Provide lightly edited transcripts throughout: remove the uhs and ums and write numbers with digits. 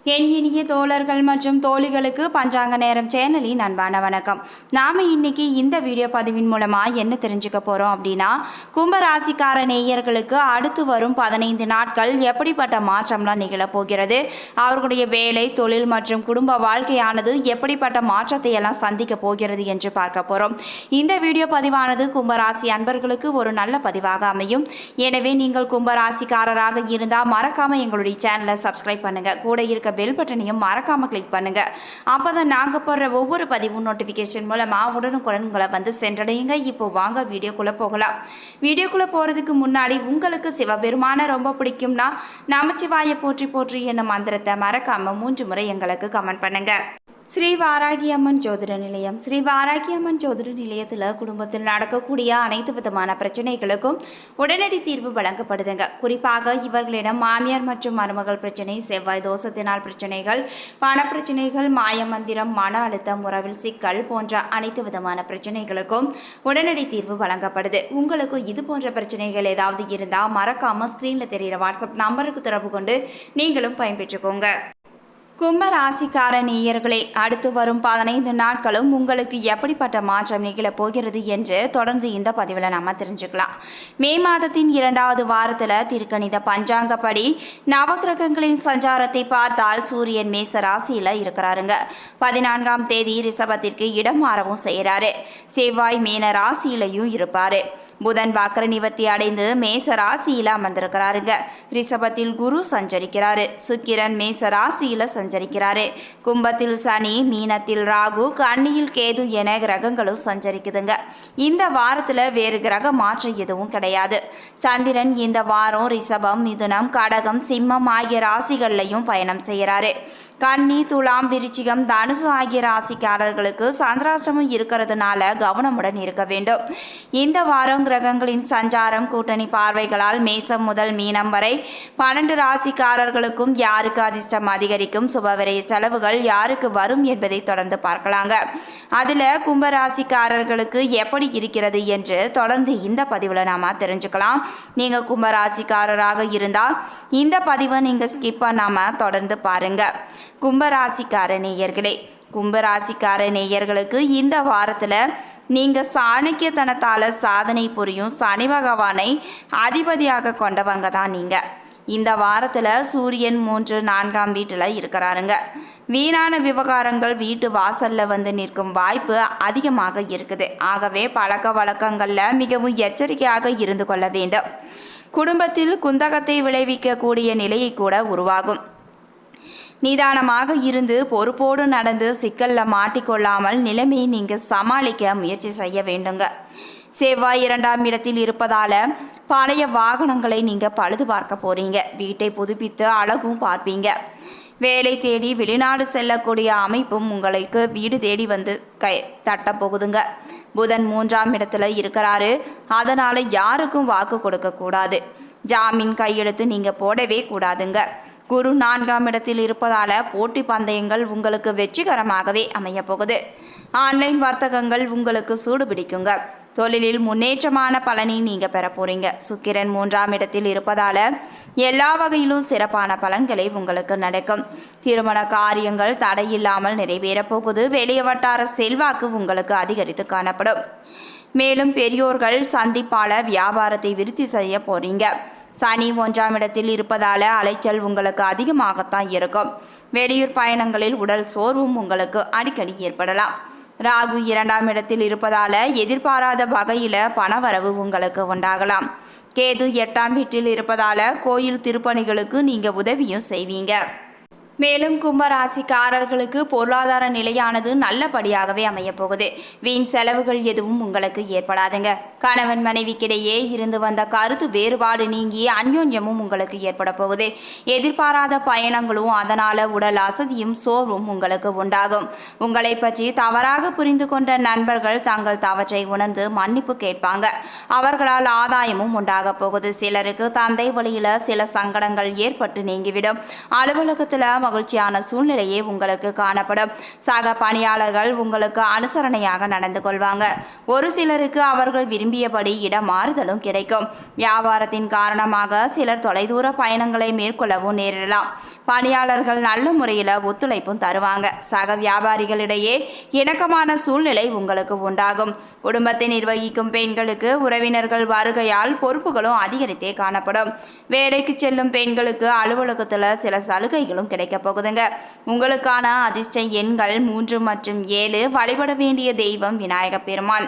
என் இனிய தோழர்கள் மற்றும் தோழிகளுக்கு பஞ்சாங்க நேரம் சேனலின் அன்பான வணக்கம். நாம இன்னைக்கு இந்த வீடியோ பதிவின் மூலமா என்ன தெரிஞ்சுக்க போறோம் அப்படின்னா, கும்பராசிக்கார நேயர்களுக்கு அடுத்து வரும் 15 நாட்கள் எப்படிப்பட்ட மாற்றம்லாம் நிகழப்போகிறது, அவர்களுடைய வேலை, தொழில் மற்றும் குடும்ப வாழ்க்கையானது எப்படிப்பட்ட மாற்றத்தை எல்லாம் சந்திக்க போகிறது என்று பார்க்க போறோம். இந்த வீடியோ பதிவானது கும்பராசி அன்பர்களுக்கு ஒரு நல்ல பதிவாக அமையும். எனவே நீங்கள் கும்பராசிக்காரராக இருந்தால் மறக்காம எங்களுடைய சேனலை சப்ஸ்கிரைப் பண்ணுங்க. கூட இருக்க பெல் பட்டனையும் மறக்காம கிளிக் பண்ணுங்க. அப்பதான் நாங்க போடுற ஒவ்வொரு பதிவும் நோட்டிபிகேஷன் மூலமா உடனுக்குடன் உங்களை வந்து சென்றடையுங்க. இப்போ வாங்க வீடியோக்குள்ள போகலாம். வீடியோக்குள்ள போறதுக்கு முன்னாடி உங்களுக்கு சிவபெருமான ரொம்ப பிடிக்கும்னா நமச்சிவாய போற்றி போற்றி என்னும் மந்திரத்தை மறக்காம 3 முறை எங்களுக்கு கமெண்ட் பண்ணுங்க. ஸ்ரீ வாராகியம்மன் ஜோதிட நிலையம். ஸ்ரீ வாராகியம்மன் ஜோதிட நிலையத்தில் குடும்பத்தில் நடக்கக்கூடிய அனைத்து விதமான பிரச்சனைகளுக்கும் உடனடி தீர்வு வழங்கப்படுதுங்க. குறிப்பாக இவர்களிடம் மாமியார் மற்றும் மருமகள் பிரச்சனை, செவ்வாய் தோஷத்தினால் பிரச்சனைகள், பணப்பிரச்சனைகள், மாயமந்திரம், மன அழுத்தம், உறவில் சிக்கல் போன்ற அனைத்து விதமான பிரச்சனைகளுக்கும் உடனடி தீர்வு வழங்கப்படுது. உங்களுக்கு இது போன்ற பிரச்சனைகள் ஏதாவது இருந்தால் மறக்காம ஸ்கிரீன்ல தெரிகிற வாட்ஸ்அப் நம்பருக்கு தொடர்பு கொண்டு நீங்களும் பயன்பெற்றுக்கோங்க. கும்ப ராசிக்கார நேயர்களே, அடுத்து வரும் 15 நாட்களும் உங்களுக்கு எப்படிப்பட்ட மாற்றம் நிகழப் போகிறது என்று தொடர்ந்து இந்த பதிவில் நம்ம தெரிஞ்சுக்கலாம். மே மாதத்தின் 2வது வாரத்தில் திருக்கணித பஞ்சாங்கப்படி நவகிரகங்களின் சஞ்சாரத்தை பார்த்தால் சூரியன் மேச ராசியில் இருக்கிறாருங்க. 14ஆம் தேதி ரிஷபத்திற்கு இடம் மாறவும் செய்கிறாரு. செவ்வாய் மீன ராசியிலையும் இருப்பாரு. புதன் வக்ர நிவர்த்தி அடைந்து மேச ராசியில் அமர்ந்திருக்கிறாருங்க. ரிஷபத்தில் குரு சஞ்சரிக்கிறாரு. சுக்கிரன் மேச ராசியில் சஞ்சரிக்கிறாரு. கும்பத்தில் சனி, மீனத்தில் ராகு, கன்னியில் கேது என கிரகங்களும் சஞ்சரிக்குதுங்க. இந்த வாரத்தில் வேறு கிரக மாற்றம் எதுவும் கிடையாது. சந்திரன் இந்த வாரம் ரிஷபம், மிதுனம், கடகம், சிம்மம் ஆகிய ராசிகள்லையும் பயணம் செய்கிறாரு. கன்னி, துலாம், விருச்சிகம், தனுசு ஆகிய ராசிக்காரர்களுக்கு சந்திராஷ்டமம் இருக்கிறதுனால கவனமுடன் இருக்க வேண்டும். இந்த வாரம் கிரகங்களின் சஞ்சாரம், கூட்டணி பார்வைகளால் மேசம் முதல் மீனம் வரை 12 ராசிக்காரர்களுக்கும் யாருக்கு அதிர்ஷ்டம் அதிகரிக்கும், சுபவிரய செலவுகள் யாருக்கு வரும் என்பதை தொடர்ந்து பார்க்கலாங்க. அதில் கும்பராசிக்காரர்களுக்கு எப்படி இருக்கிறது என்று தொடர்ந்து இந்த பதிவில் நாம தெரிஞ்சுக்கலாம். நீங்கள் கும்பராசிக்காரராக இருந்தால் இந்த பதிவை நீங்கள் ஸ்கிப் பண்ணாமல் தொடர்ந்து பாருங்க. கும்பராசிக்கார நேயர்களே, கும்பராசிக்கார நேயர்களுக்கு இந்த வாரத்தில் நீங்கள் சாணக்கியத்தனத்தால் சாதனை புரியும் சனி பகவானை அதிபதியாக கொண்டவங்க தான் நீங்கள். இந்த வாரத்தில் சூரியன் 3, 4ஆம் வீட்டில் இருக்கிறாருங்க. வீணான விவகாரங்கள் வீட்டு வாசலில் வந்து நிற்கும் வாய்ப்பு அதிகமாக இருக்குது. ஆகவே பழக்க வழக்கங்களில் மிகவும் எச்சரிக்கையாக இருந்து கொள்ள வேண்டும். குடும்பத்தில் குந்தகத்தை விளைவிக்கக்கூடிய நிலையை கூட உருவாகும். நிதானமாக இருந்து பொறுப்போடு நடந்து சிக்கலில் மாட்டிக்கொள்ளாமல் நிலைமையை நீங்கள் சமாளிக்க முயற்சி செய்ய வேண்டுங்க. செவ்வாய் 2ஆம் இடத்தில் இருப்பதால் பழைய வாகனங்களை நீங்கள் பழுது பார்க்க போகிறீங்க. வீட்டை புதுப்பித்து அழகும் பார்ப்பீங்க. வேலை தேடி வெளிநாடு செல்லக்கூடிய அமைப்பும் உங்களுக்கு வீடு தேடி வந்து தட்டப்போகுதுங்க. புதன் 3ஆம் இடத்துல இருக்கிறாரு. அதனால் யாருக்கும் வாக்கு கொடுக்கக்கூடாது. ஜாமீன் கையெழுத்து நீங்கள் போடவே கூடாதுங்க. குரு 4ஆம் இடத்தில் இருப்பதால் போட்டி பந்தயங்கள் உங்களுக்கு வெற்றிகரமாகவே அமைய போகுது. ஆன்லைன் வர்த்தகங்கள் உங்களுக்கு சூடு பிடிக்குங்க. தொழிலில் முன்னேற்றமான பலனை நீங்கள் பெற போகிறீங்க. சுக்கிரன் 3ஆம் இடத்தில் இருப்பதால் எல்லா வகையிலும் சிறப்பான பலன்களை உங்களுக்கு நடக்கும். திருமண காரியங்கள் தடையில்லாமல் நிறைவேறப் போகுது. வெளிய வட்டார செல்வாக்கு உங்களுக்கு அதிகரித்து காணப்படும். மேலும் பெரியோர்கள் சந்திப்பால் வியாபாரத்தை விருத்தி செய்ய போகிறீங்க. சனி 1ஆம் இடத்தில் இருப்பதால் அலைச்சல் உங்களுக்கு அதிகமாகத்தான் இருக்கும். வெளியூர் பயணங்களில் உடல் சோர்வும் உங்களுக்கு அடிக்கடி ஏற்படலாம். ராகு 2ஆம் இடத்தில் இருப்பதால் எதிர்பாராத வகையில் பணவரவு உங்களுக்கு உண்டாகலாம். கேது 8ஆம் வீட்டில் இருப்பதால் கோயில் திருப்பணிகளுக்கு நீங்கள் உதவியும் செய்வீங்க. மேலும் கும்பராசிக்காரர்களுக்கு பொருளாதார நிலையானது நல்லபடியாகவே அமைய போகுது. வீண் செலவுகள் எதுவும் உங்களுக்கு ஏற்படாதுங்க. கணவன் மனைவிக்கிடையே இருந்து வந்த கருத்து வேறுபாடு நீங்கி அந்யோன்யமும் உங்களுக்கு ஏற்பட போகுது. எதிர்பாராத பயணங்களும் அதனால உடல் அசதியும் சோர்வும் உங்களுக்கு உண்டாகும். உங்களை பற்றி தவறாக புரிந்து கொண்ட நண்பர்கள் தங்கள் தவற்றை உணர்ந்து மன்னிப்பு கேட்பாங்க. அவர்களால் ஆதாயமும் உண்டாக போகுது. சிலருக்கு தந்தை வழியில சில சங்கடங்கள் ஏற்பட்டு நீங்கிவிடும். அலுவலகத்தில் மகிழ்ச்சியான சூழ்நிலையே உங்களுக்கு காணப்படும். சக பணியாளர்கள் உங்களுக்கு அனுசரணையாக நடந்து கொள்வாங்க. ஒரு சிலருக்கு அவர்கள் விரும்பிய விரும்பியபடி இடமாறுதலும் கிடைக்கும். வியாபாரத்தின் காரணமாக சிலர் தொலைதூர பயணங்களை மேற்கொள்ளவும் நேரிடலாம். பணியாளர்கள் நல்ல முறையில் ஒத்துழைப்பும் தருவாங்க. சக வியாபாரிகளிடையே இணக்கமான சூழ்நிலை உங்களுக்கு உண்டாகும். குடும்பத்தை நிர்வகிக்கும் பெண்களுக்கு உறவினர்கள் வருகையால் பொறுப்புகளும் அதிகரித்தே காணப்படும். வேலைக்கு செல்லும் பெண்களுக்கு அலுவலகத்தில் சில சலுகைகளும் கிடைக்க போகுதுங்க. உங்களுக்கான அதிர்ஷ்ட எண்கள் 3 மற்றும் 7. வழிபட வேண்டிய தெய்வம் விநாயக பெருமான்.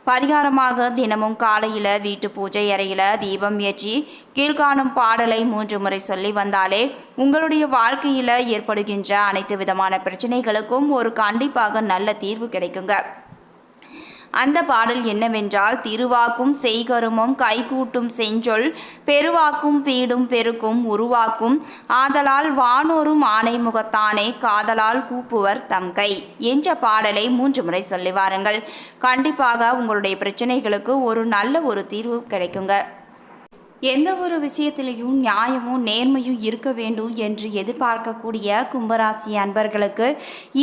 பரிகாரமாக தினமும் காலையில் வீட்டு பூஜை அறையில் தீபம் ஏற்றி கீழ்காணும் பாடலை 3 முறை சொல்லி வந்தாலே உங்களுடைய வாழ்க்கையில் ஏற்படுகின்ற அனைத்து விதமான பிரச்சனைகளுக்கும் ஒரு கண்டிப்பாக நல்ல தீர்வு கிடைக்குங்க. அந்த பாடல் என்னவென்றால், திருவாக்கும் செய்கருமம் கைகூட்டும் செஞ்சொல் பெருவாக்கும் பீடும் பெருக்கும் உருவாக்கும் ஆதலால் வானோரும் ஆணை முகத்தானே காதலால் கூப்புவர் தம் கை என்ற பாடலை 3 முறை சொல்லி வாருங்கள். கண்டிப்பாக உங்களுடைய பிரச்சனைகளுக்கு ஒரு நல்ல ஒரு தீர்வு கிடைக்குங்க. எந்த ஒரு விஷயத்திலையும் நியாயமும் நேர்மையும் இருக்க வேண்டும் என்று எதிர்பார்க்கக்கூடிய கும்பராசி அன்பர்களுக்கு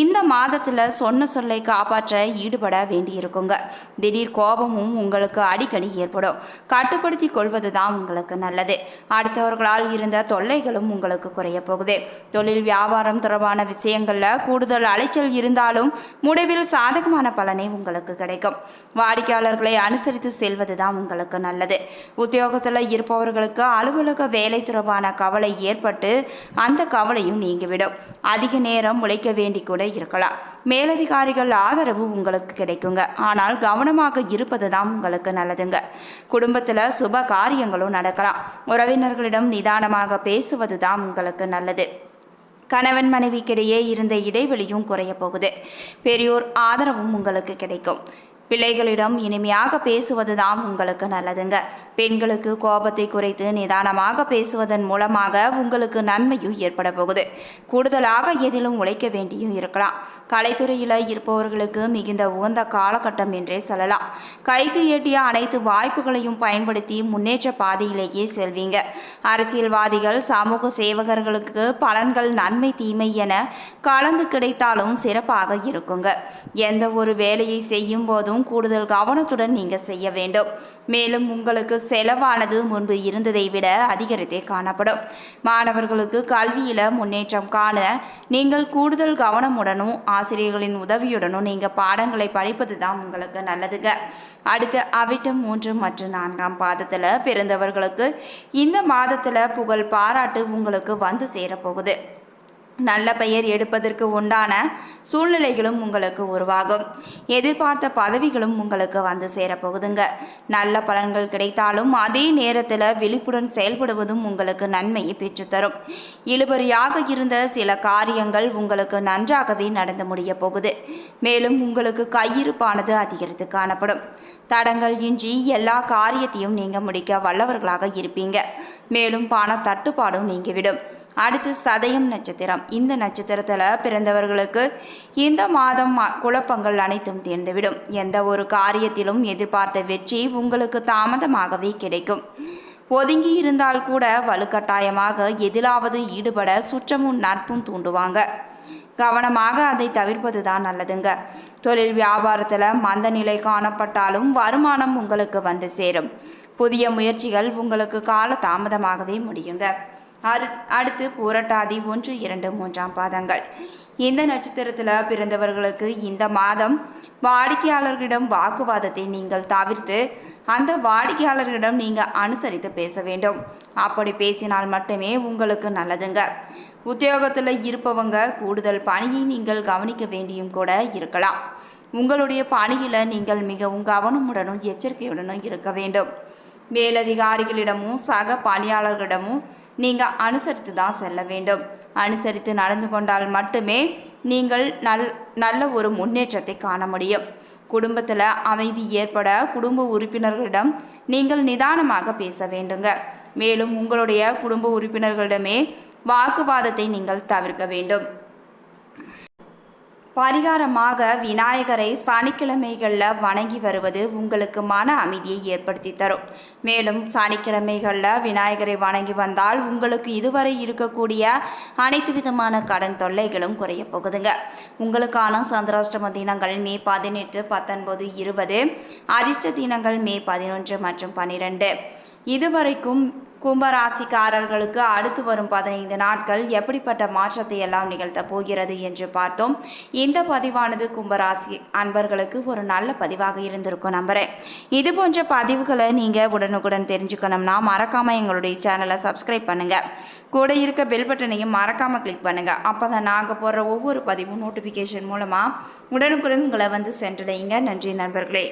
இந்த மாதத்தில் சொன்ன சொல்லை காப்பாற்ற ஈடுபட வேண்டியிருக்குங்க. திடீர் கோபமும் உங்களுக்கு அடிக்கடி ஏற்படும். கட்டுப்படுத்தி கொள்வது தான் உங்களுக்கு நல்லது. அடுத்தவர்களால் இருந்த தொல்லைகளும் உங்களுக்கு குறைய போகுது. தொழில் வியாபாரம் தொடர்பான விஷயங்களில் கூடுதல் அலைச்சல் இருந்தாலும் முடிவில் சாதகமான பலனை உங்களுக்கு கிடைக்கும். வாடிக்கையாளர்களை அனுசரித்து செல்வது தான் உங்களுக்கு நல்லது. உத்தியோகத்தில் இருப்பவர்களுக்கு அலுவலக வேலை தொடர்பான கவலை ஏற்பட்டு அந்த கவலையும் நீங்கிவிடும். அதிக நேரம் உழைக்க வேண்டி கூட இருக்கலாம். மேலதிகாரிகள் ஆதரவு உங்களுக்கு கிடைக்குங்க. ஆனால் கவனமாக இருப்பது தான் உங்களுக்கு நல்லதுங்க. குடும்பத்தில் சுப காரியங்களும் நடக்கலாம். உறவினர்களிடம் நிதானமாக பேசுவது தான் உங்களுக்கு நல்லது. கணவன் மனைவிக்கிடையே இருந்த இடைவெளியும் குறைய போகுது. பெரியோர் ஆதரவும் உங்களுக்கு கிடைக்கும். பிள்ளைகளிடம் இனிமையாக பேசுவது தான் உங்களுக்கு நல்லதுங்க. பெண்களுக்கு கோபத்தை குறைத்து நிதானமாக பேசுவதன் மூலமாக உங்களுக்கு நன்மையும் ஏற்பட போகுது. கூடுதலாக எதிலும் உழைக்க வேண்டியும் இருக்கலாம். கலைத்துறையில் இருப்பவர்களுக்கு மிகுந்த உகந்த காலகட்டம் என்றே சொல்லலாம். கைக்கு எட்டிய அனைத்து வாய்ப்புகளையும் பயன்படுத்தி முன்னேற்ற பாதையிலேயே செல்வீங்க. அரசியல்வாதிகள் சமூக சேவகர்களுக்கு பலன்கள் நன்மை தீமை என கலந்து கிடைத்தாலும் சிறப்பாக இருக்குங்க. எந்த ஒரு வேலையை செய்யும் போதும் கூடுதல் கவனத்துடன் நீங்க செய்ய வேண்டும். மேலும் உங்களுக்கு செலவானது முன்பு இருந்ததை விட அதிகரித்தே காணப்படும். மாணவர்களுக்கு கல்வியில முன்னேற்றம் காண நீங்கள் கூடுதல் கவனமுடனும் ஆசிரியர்களின் உதவியுடனும் நீங்க பாடங்களை படிப்பது தான் உங்களுக்கு நல்லதுங்க. அடுத்து அவிட்டம் 3 மற்றும் 4ஆம் பாதத்துல பிறந்தவர்களுக்கு இந்த மாதத்துல புகழ் பாராட்டு உங்களுக்கு வந்து சேரப்போகுது. நல்ல பெயர் எடுப்பதற்கு உண்டான சூழ்நிலைகளும் உங்களுக்கு உருவாகும். எதிர்பார்த்த பதவிகளும் உங்களுக்கு வந்து சேரப்போகுதுங்க. நல்ல பலன்கள் கிடைத்தாலும் அதே நேரத்தில் விழிப்புடன் செயல்படுவதும் உங்களுக்கு நன்மையை பெற்றுத்தரும். இழுபறியாக இருந்த சில காரியங்கள் உங்களுக்கு நன்றாகவே நடந்து முடிய போகுது. மேலும் உங்களுக்கு கையிருப்பானது அதிகரித்து காணப்படும். தடங்கள் இன்றி எல்லா காரியத்தையும் நீங்கள் முடிக்க வல்லவர்களாக இருப்பீங்க. மேலும் பண தட்டுப்பாடும் நீங்கிவிடும். அடுத்து சதயம் நட்சத்திரம். இந்த நட்சத்திரத்தில் பிறந்தவர்களுக்கு இந்த மாதம் குழப்பங்கள் அனைத்தும் தீர்ந்துவிடும். எந்த ஒரு காரியத்திலும் எதிர்பார்த்த வெற்றி உங்களுக்கு தாமதமாகவே கிடைக்கும். ஒதுங்கி இருந்தால் கூட வலுக்கட்டாயமாக எதிலாவது ஈடுபட சுற்றமும் நட்பும் தூண்டுவாங்க. கவனமாக அதை தவிர்ப்பது தான் நல்லதுங்க. தொழில் வியாபாரத்தில் மந்த நிலை காணப்பட்டாலும் வருமானம் உங்களுக்கு வந்து சேரும். புதிய முயற்சிகள் உங்களுக்கு கால தாமதமாகவே முடியுங்க. அடுத்து பூரட்டாதி 1, 2, 3ஆம் பாதங்கள். இந்த நட்சத்திரத்தில் பிறந்தவர்களுக்கு இந்த மாதம் வாடிக்கையாளர்களிடம் வாக்குவாதத்தை நீங்கள் தவிர்த்து அந்த வாடிக்கையாளர்களிடம் நீங்கள் அனுசரித்து பேச வேண்டும். அப்படி பேசினால் மட்டுமே உங்களுக்கு நல்லதுங்க. உத்தியோகத்தில் இருப்பவங்க கூடுதல் பணியை நீங்கள் கவனிக்க வேண்டியும் கூட இருக்கலாம். உங்களுடைய பணியில் நீங்கள் மிகவும் கவனமுடனும் எச்சரிக்கையுடனும் இருக்க வேண்டும். மேலதிகாரிகளிடமும் சக பணியாளர்களிடமும் நீங்கள் அனுசரித்து தான் செல்ல வேண்டும். அனுசரித்து நடந்து கொண்டால் மட்டுமே நீங்கள் நல்ல ஒரு முன்னேற்றத்தை காண முடியும். குடும்பத்தில் அமைதி ஏற்பட குடும்ப உறுப்பினர்களிடம் நீங்கள் நிதானமாக பேச வேண்டுங்க. மேலும் உங்களுடைய குடும்ப உறுப்பினர்களிடமே வாக்குவாதத்தை நீங்கள் தவிர்க்க வேண்டும். பரிகாரமாக விநாயகரை சனிக்கிழமைகளில் வணங்கி வருவது உங்களுக்கு மன அமைதியை ஏற்படுத்தி தரும். மேலும் சனிக்கிழமைகளில் விநாயகரை வணங்கி வந்தால் உங்களுக்கு இதுவரை இருக்கக்கூடிய அனைத்து விதமான கடன் தொல்லைகளும் குறைய போகுதுங்க. உங்களுக்கான சந்திராஷ்டம தினங்கள் மே 18, 19, 20. அதிர்ஷ்ட தினங்கள் மே 11 மற்றும் 12. இதுவரைக்கும் கும்பராசிக்காரர்களுக்கு அடுத்து வரும் 15 நாட்கள் எப்படிப்பட்ட மாற்றத்தை எல்லாம் நிகழ்த்த போகிறது என்று பார்த்தோம். இந்த பதிவானது கும்பராசி அன்பர்களுக்கு ஒரு நல்ல பதிவாக இருந்திருக்கும் நம்புறேன். இது போன்ற பதிவுகளை நீங்கள் உடனுக்குடன் தெரிஞ்சுக்கணும்னா மறக்காமல் எங்களுடைய சேனலை சப்ஸ்கிரைப் பண்ணுங்கள். கூட இருக்க பெல் பட்டனையும் மறக்காமல் கிளிக் பண்ணுங்கள். அப்போ தான் நாங்கள் போடுற ஒவ்வொரு பதிவும் நோட்டிஃபிகேஷன் மூலமாக உடனுக்குடன் உங்களை வந்து சென்றடையுங்க. நன்றி நண்பர்களே.